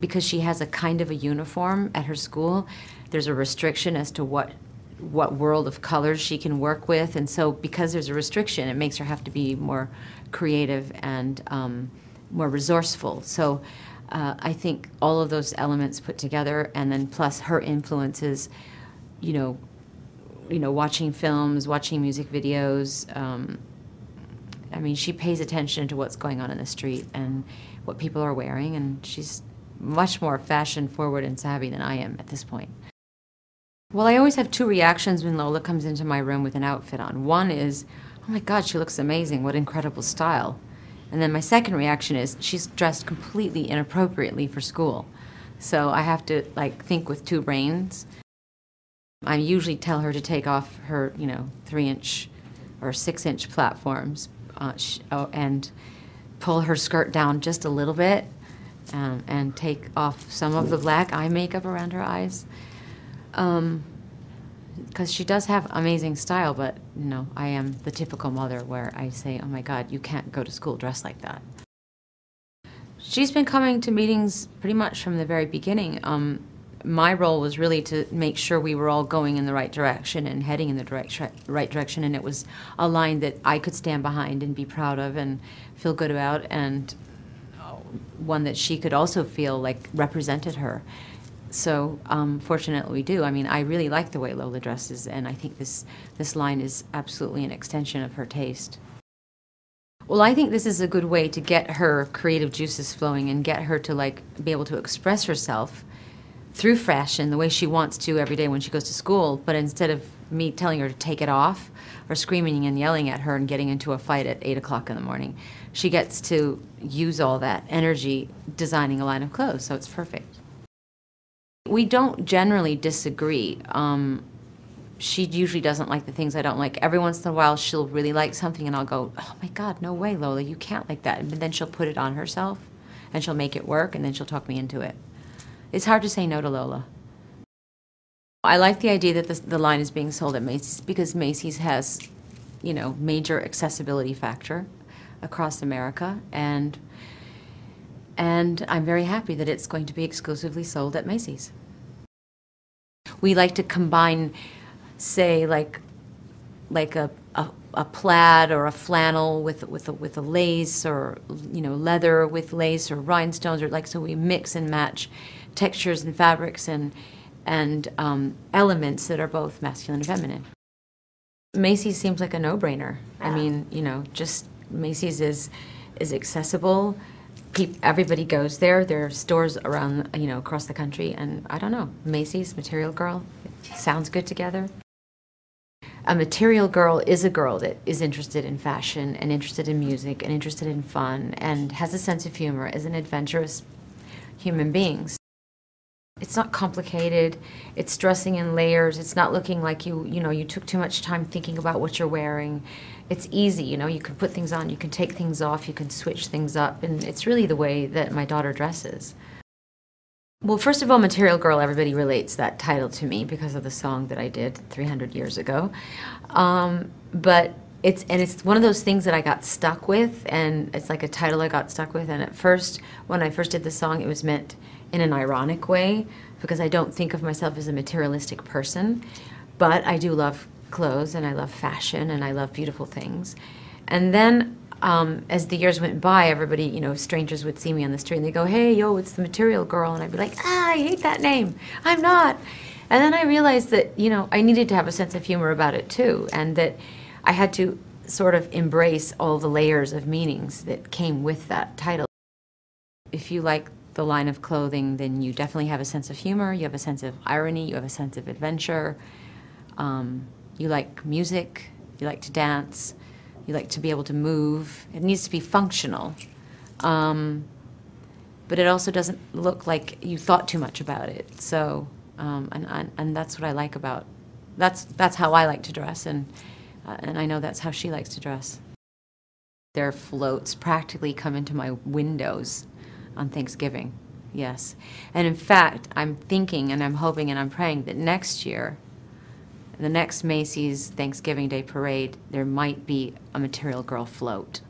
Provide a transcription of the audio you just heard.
because she has a kind of a uniform at her school, there's a restriction as to what world of colors she can work with. And so because there's a restriction, it makes her have to be more creative and more resourceful. So I think all of those elements put together, and then plus her influences, you know, watching films, watching music videos. I mean, she pays attention to what's going on in the street and what people are wearing, and she's much more fashion forward and savvy than I am at this point. Well, I always have two reactions when Lola comes into my room with an outfit on. One is, oh my God, she looks amazing, what incredible style. And then my second reaction is, she's dressed completely inappropriately for school. So I have to like think with two brains. I usually tell her to take off her, 3-inch or 6-inch platforms and pull her skirt down just a little bit and take off some of the black eye makeup around her eyes. Because she does have amazing style, but I am the typical mother where I say, oh my God, you can't go to school dressed like that. She's been coming to meetings pretty much from the very beginning. My role was really to make sure we were all going in the right direction and heading in the right direction, and it was a line that I could stand behind and be proud of and feel good about, and one that she could also feel like represented her. So fortunately we do. I mean, I really like the way Lola dresses, and I think this line is absolutely an extension of her taste. Well, I think this is a good way to get her creative juices flowing and get her to be able to express herself through fashion the way she wants to every day when she goes to school, but instead of me telling her to take it off or screaming and yelling at her and getting into a fight at 8 o'clock in the morning, she gets to use all that energy designing a line of clothes, so it's perfect. We don't generally disagree. She usually doesn't like the things I don't like. Every once in a while she'll really like something and I'll go, oh my God, no way, Lola, you can't like that. But then she'll put it on herself and she'll make it work, and then she'll talk me into it. It's hard to say no to Lola. I like the idea that the line is being sold at Macy's because Macy's has, major accessibility factor across America, and I'm very happy that it's going to be exclusively sold at Macy's. We like to combine, say, like a plaid or a flannel with a lace, or leather with lace or rhinestones, or so we mix and match textures and fabrics and elements that are both masculine and feminine. Macy's seems like a no-brainer. I mean, just Macy's is accessible. Everybody goes there. There are stores around, across the country, and I don't know, Macy's, Material Girl, it sounds good together. A material girl is a girl that is interested in fashion and interested in music and interested in fun and has a sense of humor, as an adventurous human beings. It's not complicated. It's dressing in layers. It's not looking like you took too much time thinking about what you're wearing. It's easy, you can put things on, you can take things off, you can switch things up, and it's really the way that my daughter dresses. Well, first of all, Material Girl, everybody relates that title to me because of the song that I did 300 years ago. But it's one of those things that I got stuck with, and it's like a title I got stuck with. And at first, when I first did the song, it was meant in an ironic way, because I don't think of myself as a materialistic person, but I do love clothes and I love fashion and I love beautiful things. And then as the years went by, everybody, strangers would see me on the street and they go, hey, yo, it's the Material Girl. And I'd be like, I hate that name. I'm not. And then I realized that, I needed to have a sense of humor about it too, and that I had to sort of embrace all the layers of meanings that came with that title. If you like the line of clothing, then you definitely have a sense of humor, you have a sense of irony, you have a sense of adventure, you like music, you like to dance, you like to be able to move. It needs to be functional, but it also doesn't look like you thought too much about it. So, and that's what I like about, that's how I like to dress, and I know that's how she likes to dress. Their floats practically come into my windows on Thanksgiving, yes. And in fact, I'm thinking and I'm hoping and I'm praying that next year, the next Macy's Thanksgiving Day Parade, there might be a Material Girl float.